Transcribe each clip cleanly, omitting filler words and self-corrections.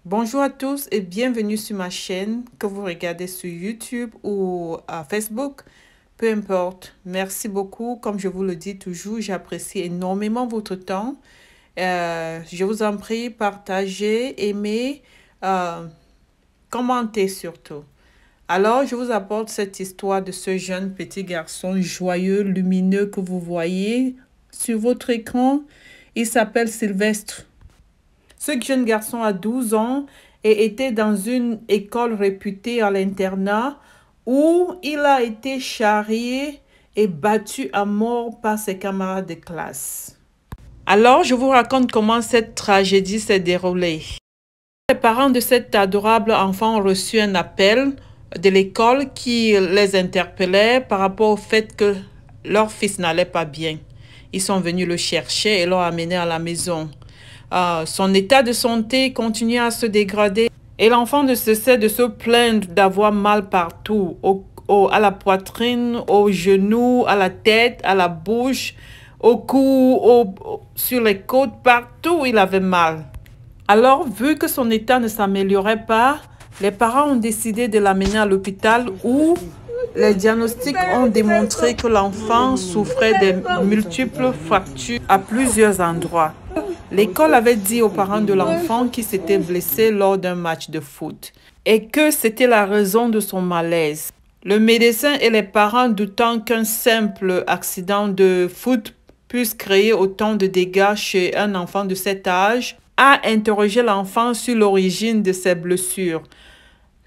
Bonjour à tous et bienvenue sur ma chaîne que vous regardez sur YouTube ou à Facebook, peu importe. Merci beaucoup. Comme je vous le dis toujours, j'apprécie énormément votre temps. Je vous en prie, partagez, aimez, euh, commentez surtout. Alors, je vous apporte cette histoire de ce jeune petit garçon joyeux, lumineux que vous voyez sur votre écran. Il s'appelle Sylvestre. Ce jeune garçon a 12 ans et était dans une école réputée à l'internat où il a été charrié et battu à mort par ses camarades de classe. Alors, je vous raconte comment cette tragédie s'est déroulée. Les parents de cet adorable enfant ont reçu un appel de l'école qui les interpellait par rapport au fait que leur fils n'allait pas bien. Ils sont venus le chercher et l'ont amené à la maison. Son état de santé continue à se dégrader et l'enfant ne cessait de se plaindre d'avoir mal partout, à la poitrine, aux genoux, à la tête, à la bouche, au cou, sur les côtes, partout il avait mal. Alors, vu que son état ne s'améliorait pas, les parents ont décidé de l'amener à l'hôpital où les diagnostics ont démontré que l'enfant souffrait de multiples fractures à plusieurs endroits. L'école avait dit aux parents de l'enfant qu'il s'était blessé lors d'un match de foot et que c'était la raison de son malaise. Le médecin et les parents, doutant qu'un simple accident de foot puisse créer autant de dégâts chez un enfant de cet âge, a interrogé l'enfant sur l'origine de ses blessures.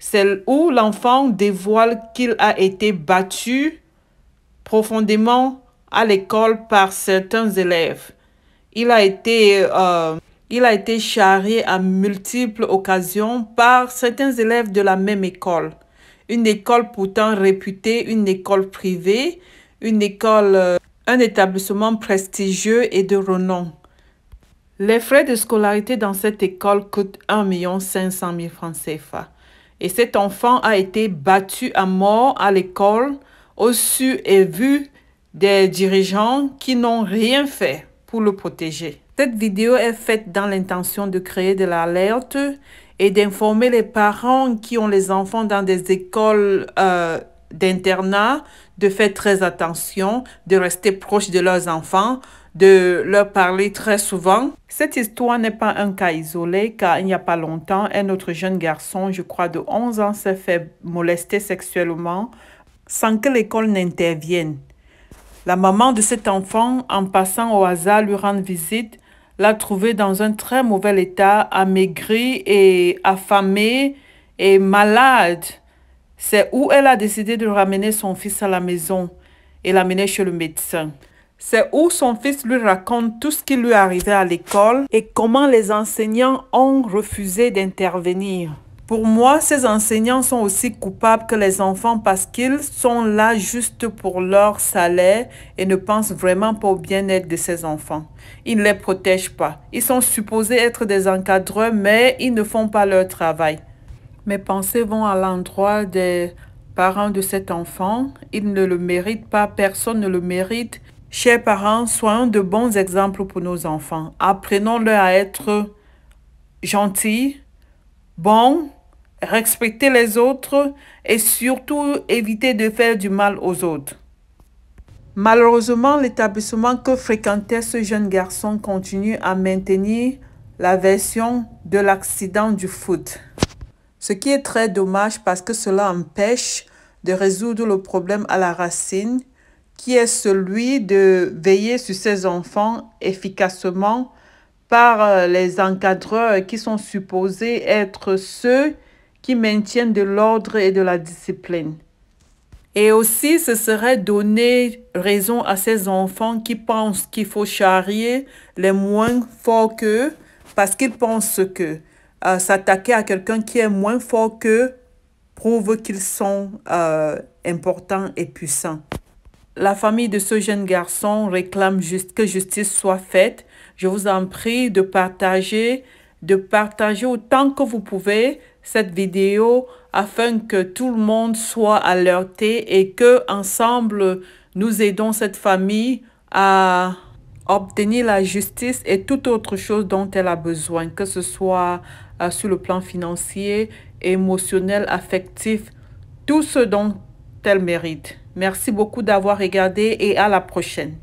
C'est où l'enfant dévoile qu'il a été battu profondément à l'école par certains élèves. Il a été charrié à multiples occasions par certains élèves de la même école. Une école pourtant réputée, une école privée, un établissement prestigieux et de renom. Les frais de scolarité dans cette école coûtent 1,5 million francs CFA. Et cet enfant a été battu à mort à l'école, au su et vu des dirigeants qui n'ont rien fait pour le protéger. Cette vidéo est faite dans l'intention de créer de l'alerte et d'informer les parents qui ont les enfants dans des écoles d'internat de faire très attention, de rester proche de leurs enfants, de leur parler très souvent. Cette histoire n'est pas un cas isolé car il n'y a pas longtemps, un autre jeune garçon, je crois de 11 ans, s'est fait molester sexuellement sans que l'école n'intervienne. La maman de cet enfant, en passant au hasard lui rendre visite, l'a trouvé dans un très mauvais état, amaigri et affamé et malade. C'est où elle a décidé de ramener son fils à la maison et l'amener chez le médecin. C'est où son fils lui raconte tout ce qui lui arrivait à l'école et comment les enseignants ont refusé d'intervenir. Pour moi, ces enseignants sont aussi coupables que les enfants parce qu'ils sont là juste pour leur salaire et ne pensent vraiment pas au bien-être de ces enfants. Ils ne les protègent pas. Ils sont supposés être des encadreurs, mais ils ne font pas leur travail. Mes pensées vont à l'endroit des parents de cet enfant. Ils ne le méritent pas, personne ne le mérite. Chers parents, soyons de bons exemples pour nos enfants. Apprenons-leur à être gentils, bons, respecter les autres et surtout éviter de faire du mal aux autres. Malheureusement, l'établissement que fréquentait ce jeune garçon continue à maintenir la version de l'accident du foot. Ce qui est très dommage parce que cela empêche de résoudre le problème à la racine, qui est celui de veiller sur ses enfants efficacement par les encadreurs qui sont supposés être ceux qui maintiennent de l'ordre et de la discipline. Et aussi, ce serait donner raison à ces enfants qui pensent qu'il faut charrier les moins forts qu'eux parce qu'ils pensent que s'attaquer à quelqu'un qui est moins fort qu'eux prouve qu'ils sont importants et puissants. La famille de ce jeune garçon réclame que justice soit faite. Je vous en prie de partager autant que vous pouvez cette vidéo afin que tout le monde soit alerté et que ensemble nous aidons cette famille à obtenir la justice et toute autre chose dont elle a besoin, que ce soit sur le plan financier, émotionnel, affectif, tout ce dont elle mérite. Merci beaucoup d'avoir regardé et à la prochaine.